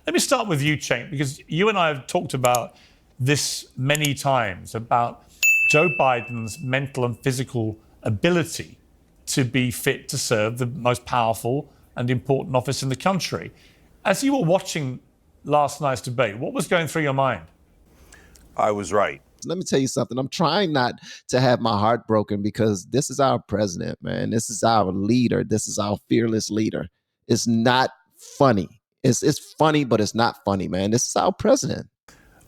Let me start with you, Cenk, because you and I have talked about this many times, about Joe Biden's mental and physical ability to be fit to serve the most powerful and important office in the country. As you were watching last night's debate, what was going through your mind? I was right. Let me tell you something. I'm trying not to have my heart broken because this is our president, man. This is our leader. This is our fearless leader. It's not funny. It's funny, but it's not funny, man. This is our president.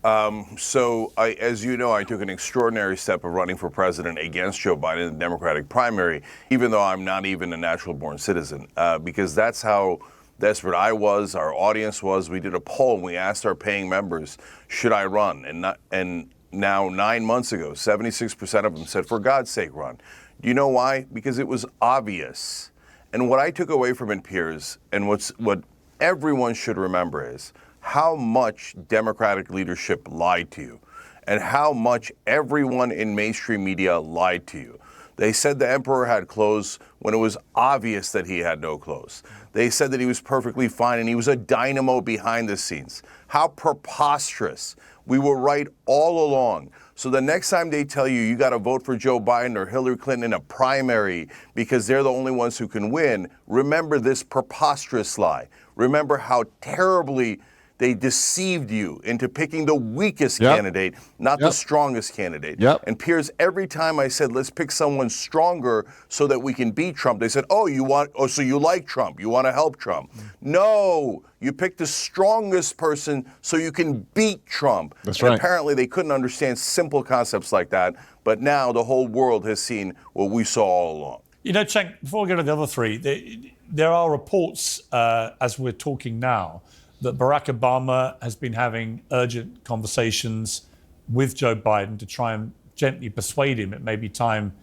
As you know, I took an extraordinary step of running for president against Joe Biden in the Democratic primary, even though I'm not even a natural-born citizen, because that's how desperate I was, our audience was. We did a poll and we asked our paying members, should I run? And now 9 months ago, 76% of them said, for God's sake, run. Do you know why? Because it was obvious. And what I took away from it, Piers, and what everyone should remember is how much Democratic leadership lied to you and how much everyone in mainstream media lied to you. They said the emperor had clothes when it was obvious that he had no clothes. They said that he was perfectly fine and he was a dynamo behind the scenes. How preposterous. We were right all along. So the next time they tell you you got to vote for Joe Biden or Hillary Clinton in a primary because they're the only ones who can win, remember this preposterous lie. Remember how terribly they deceived you into picking the weakest candidate, not the strongest candidate. And Piers, every time I said, let's pick someone stronger so that we can beat Trump, they said, so you like Trump, you want to help Trump. No, you picked the strongest person so you can beat Trump. That's right. Apparently they couldn't understand simple concepts like that, but now the whole world has seen what we saw all along. You know, Cenk, before we go to the other three, there are reports, as we're talking now, that Barack Obama has been having urgent conversations with Joe Biden to try and gently persuade him it may be time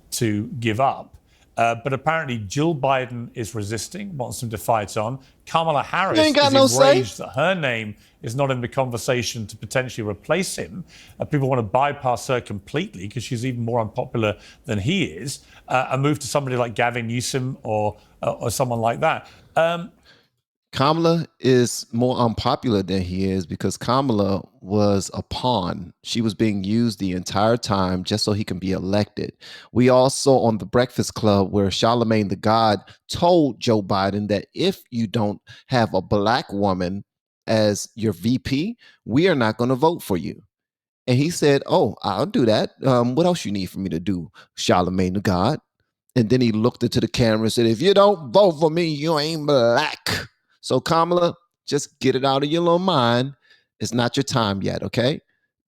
to give up. But apparently Jill Biden is resisting, wants him to fight on. Kamala Harris is enraged that her name is not in the conversation to potentially replace him. People want to bypass her completely because she's even more unpopular than he is, and move to somebody like Gavin Newsom or someone like that. Kamala is more unpopular than he is because Kamala was a pawn. She was being used the entire time just so he can be elected. We all saw on the Breakfast Club where Charlemagne the God told Joe Biden that if you don't have a black woman as your VP, we are not going to vote for you. And he said, oh, I'll do that. What else you need for me to do, Charlemagne the God? And then he looked into the camera and said, if you don't vote for me, you ain't black. So Kamala, just get it out of your little mind. It's not your time yet, okay?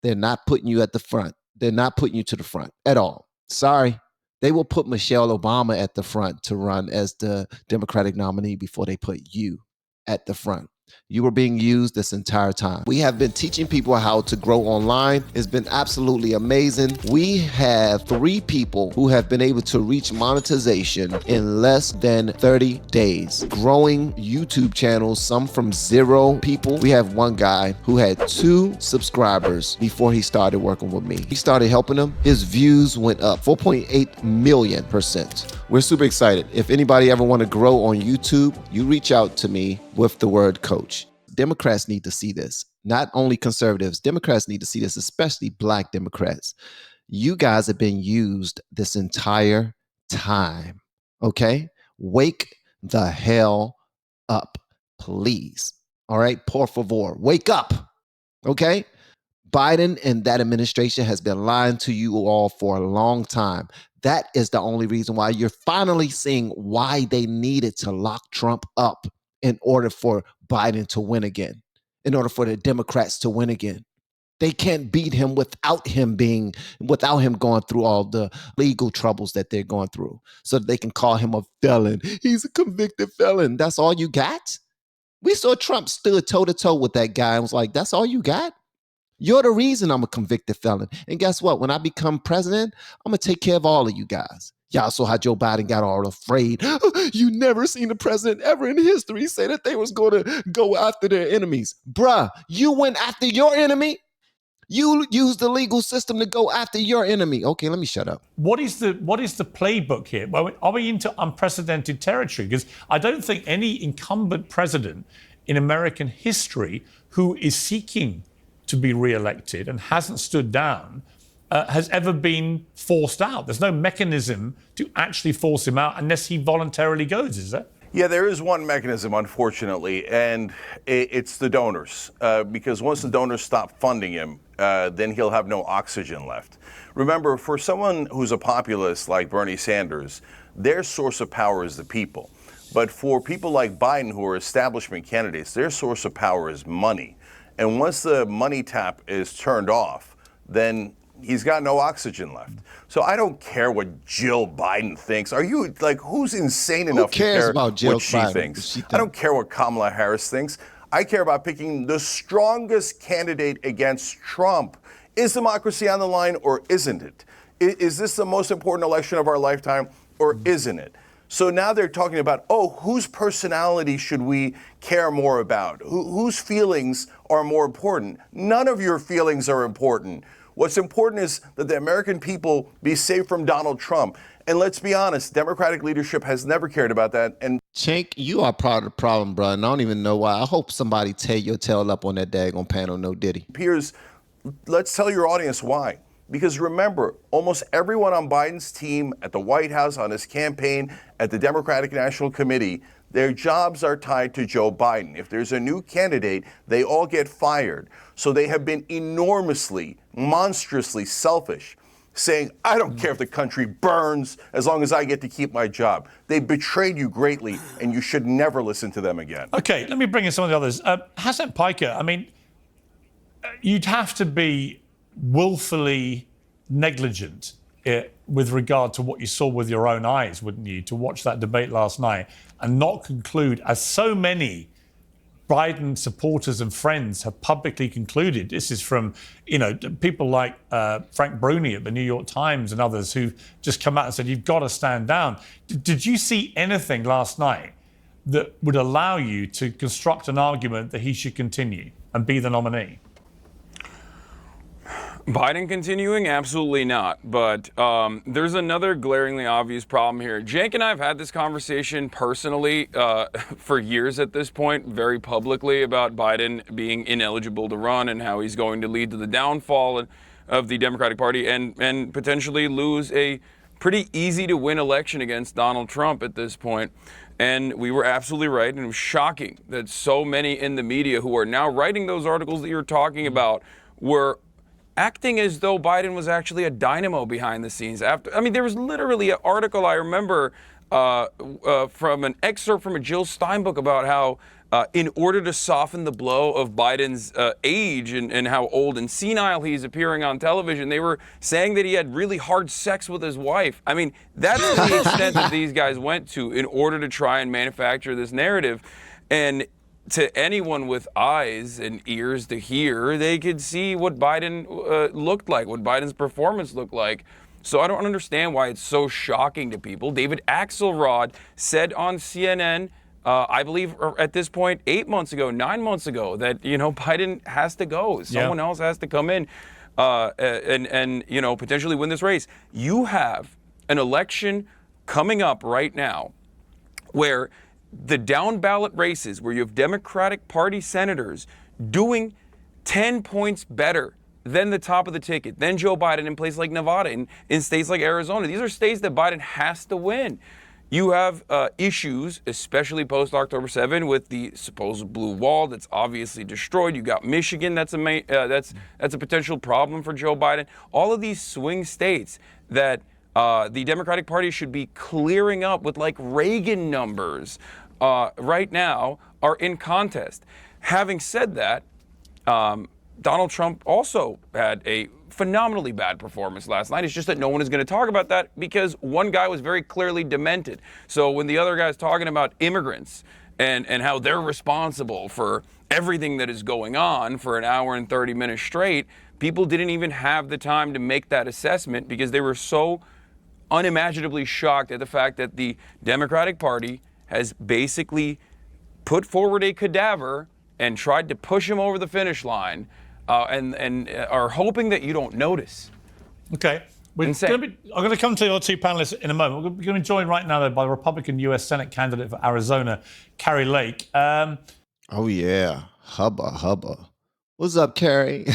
They're not putting you at the front. They're not putting you to the front at all. Sorry. They will put Michelle Obama at the front to run as the Democratic nominee before they put you at the front. You were being used this entire time. We have been teaching people how to grow online. It's been absolutely amazing. We have 3 people who have been able to reach monetization in less than 30 days. Growing YouTube channels, some from 0 people. We have one guy who had 2 subscribers before he started working with me. He started helping him. His views went up 4.8 million%. We're super excited. If anybody ever want to grow on YouTube, you reach out to me with the word coach. Democrats need to see this. Not only conservatives, Democrats need to see this, especially Black Democrats. You guys have been used this entire time, okay? Wake the hell up, please. All right, por favor, wake up, okay? Biden and that administration has been lying to you all for a long time. That is the only reason why you're finally seeing why they needed to lock Trump up in order for Biden to win again, in order for the Democrats to win again. They can't beat him without him going through all the legal troubles that they're going through, so that they can call him a felon. He's a convicted felon. That's all you got? We saw Trump stood toe-to-toe with that guy and was like, that's all you got? You're the reason I'm a convicted felon. And guess what? When I become president, I'm going to take care of all of you guys. Y'all saw how Joe Biden got all afraid. You never seen a president ever in history say that they was going to go after their enemies. Bruh, you went after your enemy. You used the legal system to go after your enemy. Okay, let me shut up. What is the playbook here? Are we into unprecedented territory? Because I don't think any incumbent president in American history who is seeking to be re-elected and hasn't stood down has ever been forced out. There's no mechanism to actually force him out unless he voluntarily goes, is there? Yeah, there is one mechanism, unfortunately, and it's the donors. Because once the donors stop funding him, then he'll have no oxygen left. Remember, for someone who's a populist like Bernie Sanders, their source of power is the people. But for people like Biden, who are establishment candidates, their source of power is money. And once the money tap is turned off, then he's got no oxygen left. So I don't care what Jill Biden thinks. Are you, like, who's insane enough to care about Jill what she Biden? thinks? I don't care what Kamala Harris thinks. I care about picking the strongest candidate against Trump. Is democracy on the line or isn't it? Is this the most important election of our lifetime or isn't it? So now they're talking about, oh, whose personality should we care more about? Whose feelings are more important? None of your feelings are important. What's important is that the American people be safe from Donald Trump. And let's be honest, Democratic leadership has never cared about that. And Chink, you are part of the problem, bro. And I don't even know why. I hope somebody tear your tail up on that daggone panel, no Diddy. Piers, let's tell your audience why. Because remember, almost everyone on Biden's team, at the White House, on his campaign, at the Democratic National Committee, their jobs are tied to Joe Biden. If there's a new candidate, they all get fired. So they have been enormously, monstrously selfish, saying, I don't care if the country burns as long as I get to keep my job. They betrayed you greatly, and you should never listen to them again. Okay, let me bring in some of the others. Hassan Piker, I mean, you'd have to be willfully negligent with regard to what you saw with your own eyes, wouldn't you, to watch that debate last night and not conclude, as so many Biden supporters and friends have publicly concluded. This is from, people like Frank Bruni at the New York Times and others who just come out and said, you've got to stand down. Did you see anything last night that would allow you to construct an argument that he should continue and be the nominee? Biden continuing? Absolutely not. But there's another glaringly obvious problem here. Cenk and I have had this conversation personally for years at this point, very publicly, about Biden being ineligible to run and how he's going to lead to the downfall of the Democratic Party and potentially lose a pretty easy to win election against Donald Trump at this point. And we were absolutely right. And it was shocking that so many in the media who are now writing those articles that you're talking about were acting as though Biden was actually a dynamo behind the scenes. There was literally an article I remember from an excerpt from a Jill Stein book about how in order to soften the blow of Biden's age and how old and senile he's appearing on television, they were saying that he had really hard sex with his wife. I mean, that's the extent that these guys went to in order to try and manufacture this narrative. And to anyone with eyes and ears to hear, they could see what Biden looked like, what Biden's performance looked like. So I don't understand why it's so shocking to people. David Axelrod said on CNN, I believe at this point, 9 months ago, that, Biden has to go. Someone else has to come in and potentially win this race. You have an election coming up right now where the down ballot races, where you have Democratic Party senators doing 10 points better than the top of the ticket, than Joe Biden in places like Nevada, in states like Arizona. These are states that Biden has to win. You have issues, especially post-October 7, with the supposed blue wall that's obviously destroyed. You got Michigan, that's a potential problem for Joe Biden. All of these swing states that the Democratic Party should be clearing up with like Reagan numbers right now are in contest. Having said that, Donald Trump also had a phenomenally bad performance last night. It's just that no one is going to talk about that because one guy was very clearly demented. So when the other guy's talking about immigrants and how they're responsible for everything that is going on for an hour and 30 minutes straight, people didn't even have the time to make that assessment because they were so unimaginably shocked at the fact that the Democratic Party has basically put forward a cadaver and tried to push him over the finish line and are hoping that you don't notice. Okay. I'm going to come to your two panelists in a moment. We're going to be joined right now, though, by the Republican U.S. Senate candidate for Arizona, Carrie Lake. Oh yeah, hubba hubba. What's up, Carrie?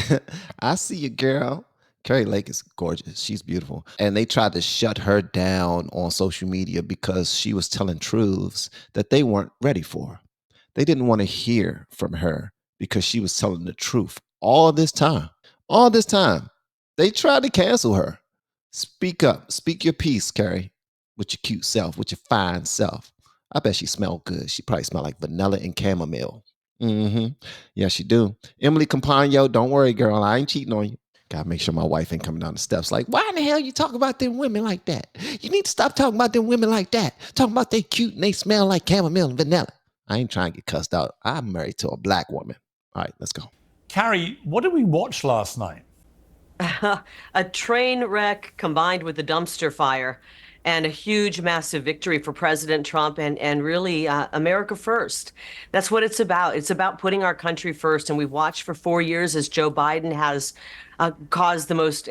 I see you, girl. Carrie Lake is gorgeous. She's beautiful. And they tried to shut her down on social media because she was telling truths that they weren't ready for. They didn't want to hear from her because she was telling the truth all this time. All this time. They tried to cancel her. Speak up. Speak your piece, Carrie, with your cute self, with your fine self. I bet she smelled good. She probably smelled like vanilla and chamomile. Mm-hmm. Yeah, she do. Emily Campagno, don't worry, girl. I ain't cheating on you. Gotta make sure my wife ain't coming down the steps like, why in the hell you talk about them women like that? You need to stop talking about them women like that. Talking about they cute and they smell like chamomile and vanilla. I ain't trying to get cussed out. I'm married to a black woman. All right, let's go. Carrie, what did we watch last night? A train wreck combined with a dumpster fire and a huge, massive victory for President Trump and really America first. That's what it's about. It's about putting our country first. And we've watched for 4 years as Joe Biden has caused the most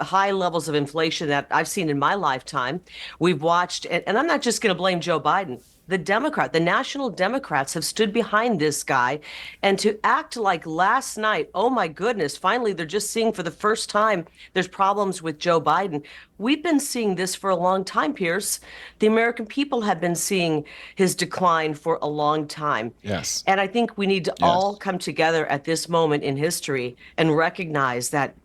high levels of inflation that I've seen in my lifetime. We've watched, and I'm not just going to blame Joe Biden. The national Democrats have stood behind this guy. And to act like last night, oh my goodness, finally they're just seeing for the first time there's problems with Joe Biden. We've been seeing this for a long time, Pierce. The American people have been seeing his decline for a long time. Yes. And I think we need to all come together at this moment in history and recognize that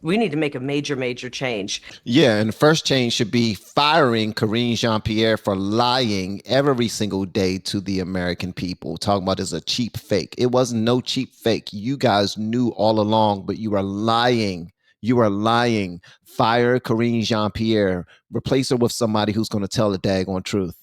we need to make a major change. Yeah, and the first change should be firing Karine Jean-Pierre for lying every single day to the American people, talking about it's a cheap fake. It wasn't no cheap fake. You guys knew all along, but you are lying. You are lying. Fire Karine Jean-Pierre. Replace her with somebody who's going to tell the daggone truth.